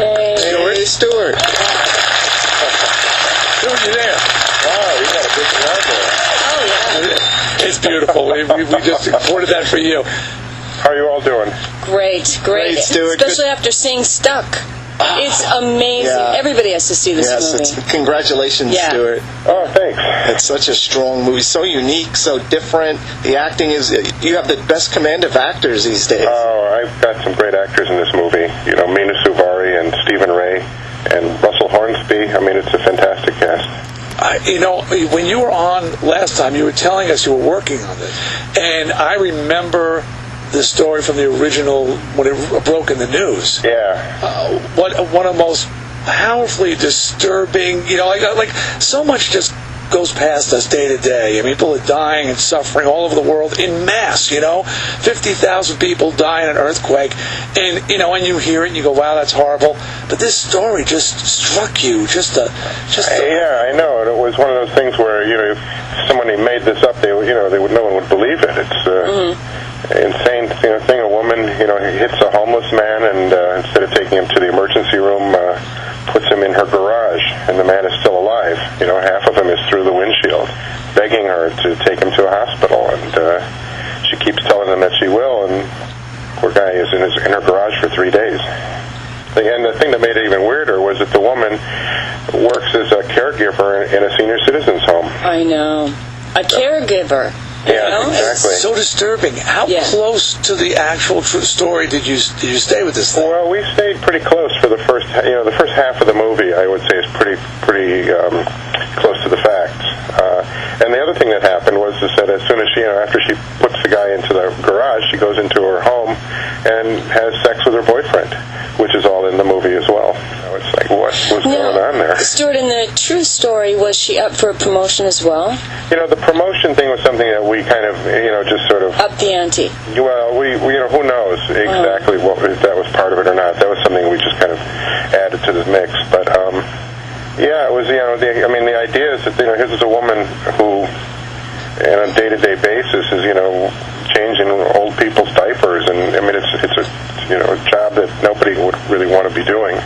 Hey, Stuart. Stuart, you there? Wow, you got a big crowd there. Oh, yeah. It's beautiful. We just recorded that for you. How are you all doing? Great. Stuart. Especially after seeing Stuck. It's amazing. Yeah. Everybody has to see this movie. Congratulations, Yeah. Stuart. Oh, thanks. It's such a strong movie, so unique, so different. The acting is, you have the best command of actors these days. Oh, I've got some great actors in this movie. You know, Mina Suvari and Stephen Ray and Russell Hornsby. I mean, it's a fantastic cast. When you were on last time, you were telling us you were working on this. And I remember the story from the original when it broke in the news. Yeah. One of the most powerfully disturbing, like so much just goes past us day to day. I mean, people are dying and suffering all over the world in mass, 50,000 people die in an earthquake. And, when you hear it and you go, wow, that's horrible. But this story just struck you. Yeah, I know. And it was one of those things where, if somebody made this up, no one would believe it. It's insane thing. A woman, hits a homeless man and instead of taking him to the emergency room, puts him in her garage, and the man is still alive. Half of him is through the windshield, begging her to take him to a hospital, and she keeps telling him that she will, and poor guy is in her garage for 3 days. And the thing that made it even weirder was that the woman works as a caregiver in a senior citizen's home. I know. A caregiver. Yeah, exactly. So disturbing. How close to the actual true story did you stay with this thing? Well, we stayed pretty close for the first half of the movie. I would say is pretty close to the facts. And the other thing that happened was that as soon as after she puts the guy into the garage, she goes into her home and has sex with her boyfriend, which is all in the movie as well. It's like, what was going on there? Stuart, in the true story, was she up for a promotion as well? The promotion thing was something that we kind of, just sort of up the ante. Well, we who knows exactly if that was part of it or not. That was something we just kind of added to the mix. But it was. The idea is that here's a woman who, on a day-to-day basis, is changing old people's diapers, and I mean it's a job that nobody would really want to be doing.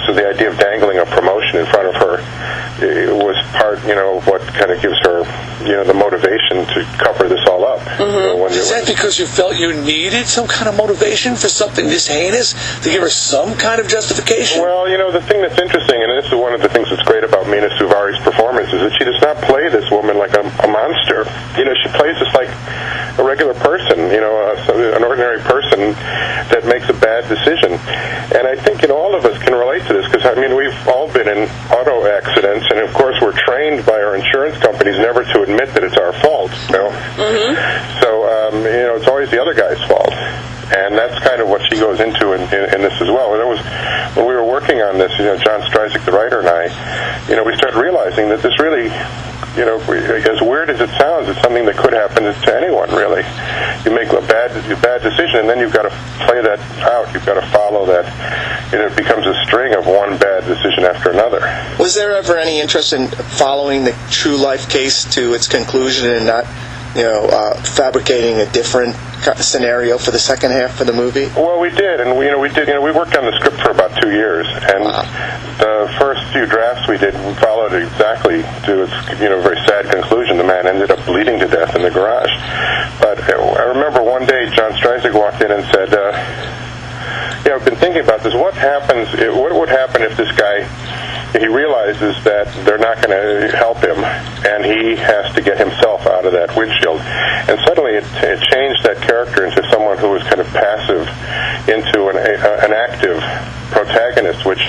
So the idea of dangling a promotion in front of her was part, of what kind of gives her, the motivation to cover this all up. Is that because you felt you needed some kind of motivation for something this heinous to give her some kind of justification? Well, the thing that's interesting, and this is one of the things that's great about Mina Suvari's performance, is that she does not play this woman like a monster. She plays this like a regular person, an ordinary person that makes a bad decision. And I think, all of us can relate to this, because, we've all been in auto accidents, and of course we're trained by our insurance companies never to admit that it's our fault, So, it's always the other guy's fault. And that's kind of what she goes into in this as well. And it was, when we were working on this, John Stryzik, the writer, and I, we started realizing that this really, as weird as it sounds, it's something that could happen to anyone, really. You make a bad decision, and then you've got to play that out. You've got to follow that. It becomes a string of one bad decision after another. Was there ever any interest in following the true life case to its conclusion and not, fabricating a different scenario for the second half of the movie? Well, we did, and we worked on the script for about 2 years, and the first few drafts we did followed exactly to its very sad conclusion. The man ended up bleeding to death in the garage. But I remember one day John Stryzik walked in and said, I've been thinking about this. What would happen if this guy, he realizes that they're not going to help him, and he has to get himself out of that windshield? And suddenly it changed that character into someone who was kind of passive into an active protagonist, which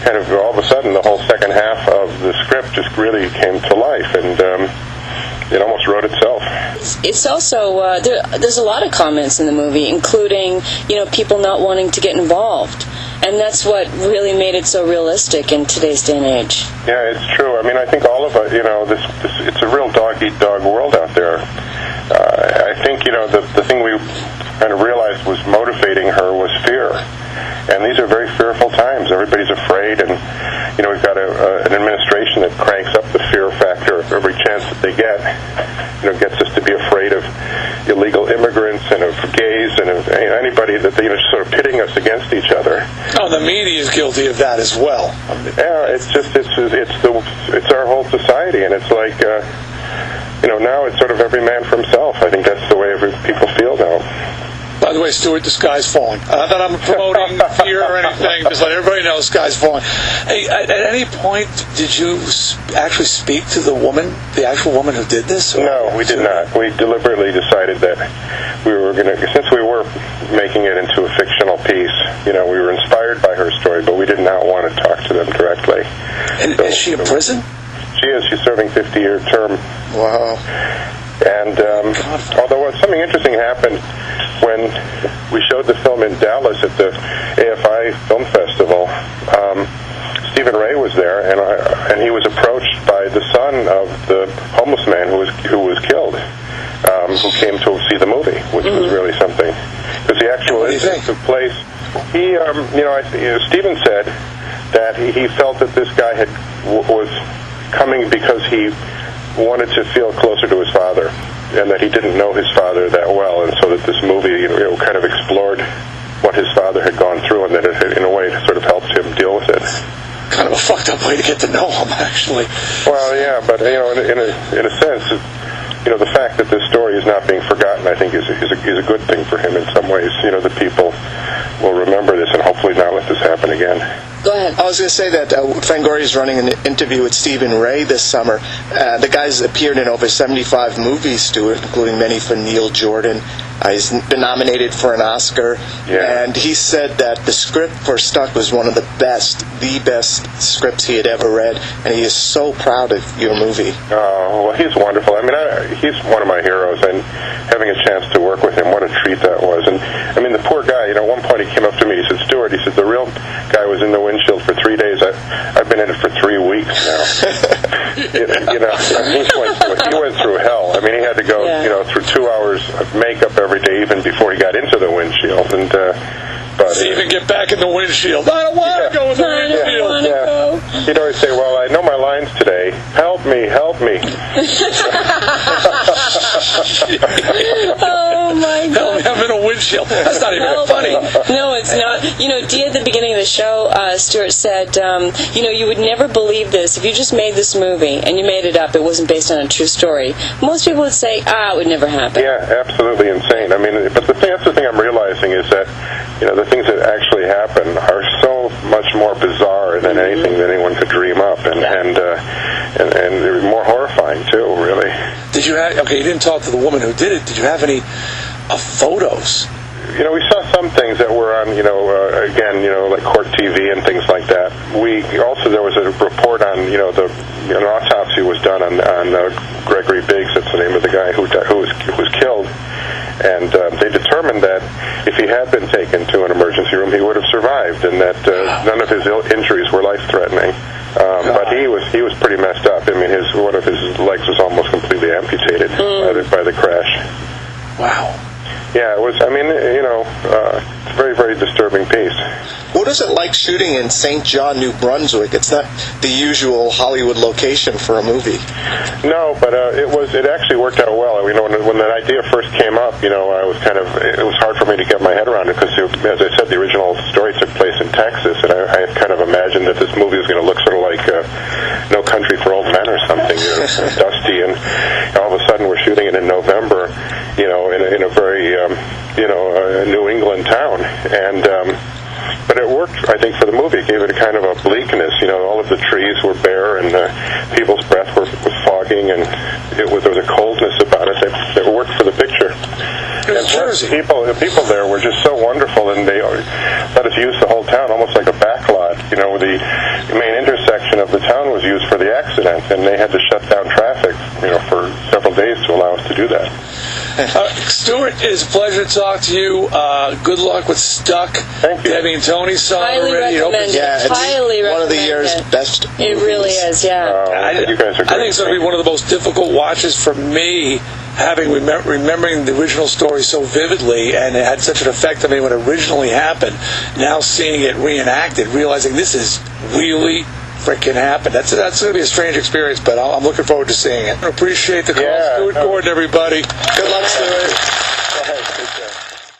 kind of all of a sudden the whole second half of the script just really came to life, and it almost wrote itself. It's also, there's a lot of comments in the movie, including, people not wanting to get involved. And that's what really made it so realistic in today's day and age. Yeah, it's true. I think all of us, it's a real dog-eat-dog world out there. I think, the thing we kind of realized was motivating her was fear. And these are very fearful times. Everybody's afraid, and we've got an administration that cranks up the fear factor every chance that they get. Gets us to be afraid of illegal immigrants and of gays and of anybody that sort of pitting us against each other. Oh, the media is guilty of that as well. Yeah, it's our whole society, and it's like now it's sort of every man for himself. I think that's the way people feel now. By the way, Stuart, the sky's falling. Not that I'm promoting fear or anything, just let everybody know the sky's falling. Hey, at any point, did you actually speak to the actual woman who did this? No, we did not. We deliberately decided that we were going to, since we were making it into a fictional piece, we were inspired by her story, but we did not want to talk to them directly. And is she in prison? She is. She's serving 50-year term. Wow. And although something interesting happened when we showed the film in Dallas at the AFI Film Festival, Stephen Ray was there, and he was approached by the son of the homeless man who was killed, who came to see the movie, which was really something. Because the actual incident took place. Stephen said that he felt that this guy was coming because he wanted to feel closer to his father, and that he didn't know his father that well, and so that this movie kind of explored what his father had gone through, and that it, in a way, sort of helped him deal with it. Kind of a fucked up way to get to know him, actually. Well, yeah, but in a sense, the fact that this story is not being forgotten, I think, is a good thing for him in some ways. The people will remember this and hopefully not let this happen again. Go ahead. I was going to say that Fangoria is running an interview with Stephen Ray this summer. The guy's appeared in over 75 movies, Stuart, including many for Neil Jordan. He's been nominated for an Oscar. Yeah. And he said that the script for Stuck was one of the best scripts he had ever read. And he is so proud of your movie. Oh, well, he's wonderful. I mean, he's one of my heroes, and having a chance to work with him, what a treat that was. And, I mean, the poor guy, at one point he came up to me, he said, Stuart, he said, the real guy was in the windshield for 3 days. I've been in it for 3 weeks now. He went through hell. I mean, he had to go, through 2 hours of makeup every day, even before he got into the windshield. And but even get back in the windshield. I don't want to go in the windshield. He'd always say, "Well, I know my lines today. Help me, help me." Oh my God! I'm in a windshield. That's not even funny. No, it's not. Dee, at the beginning of the show, Stuart said, you would never believe this if you just made this movie and you made it up. It wasn't based on a true story. Most people would say, it would never happen. Yeah, absolutely insane. I mean, but that's the thing I'm realizing is that the things that actually happen are so much more bizarre than anything that anyone could dream up, and they're more horrifying too, really. Did you have? Okay, you didn't talk to the woman who did it. Did you have any photos? We saw some things that were on, like Court TV and things like that. There was a report on, an autopsy was done on Gregory Biggs. That's the name of the guy who was killed. And they determined that if he had been taken to an emergency room, he would have survived, and that none of his injuries were life-threatening. But he was pretty messed up. I mean, one of his legs was almost completely amputated by the crash. Wow. Yeah, it was. I mean, it's a very, very disturbing piece. What is it like shooting in St. John, New Brunswick? It's not the usual Hollywood location for a movie. No, but it actually worked out well. I mean, when that idea first came up, it was hard for me to get my head around it because, as I said, the original story took place in Texas, and I kind of imagined that this movie was going to look sort of like No Country for Old Men or something, dusty, and all of a sudden we're shooting it in November, in a very New England town, and but it worked, I think, for the movie. It gave it a kind of a bleakness. All of the trees were bare, and people's breath was fogging, and there was a coldness about it that worked for the picture. And the people there were just so wonderful, and they let us use the whole town almost like a backlot. The main intersection of the town was used for the accident, and they had to shut down traffic, for several days to allow us to do that. Stuart, it is a pleasure to talk to you. Good luck with Stuck. Thank you. Debbie and Tony saw it Highly already. recommend it. Yeah, it's highly one of the recommend year's best movies. It really is, yeah. You guys are great. I think it's going to be one of the most difficult watches for me, remembering the original story so vividly, and it had such an effect on me when it originally happened. Now seeing it reenacted, realizing this is really freaking happen. That's going to be a strange experience, but I'm looking forward to seeing it. I appreciate the call. Yeah. Stuart Gordon, everybody. Good luck, Stuart.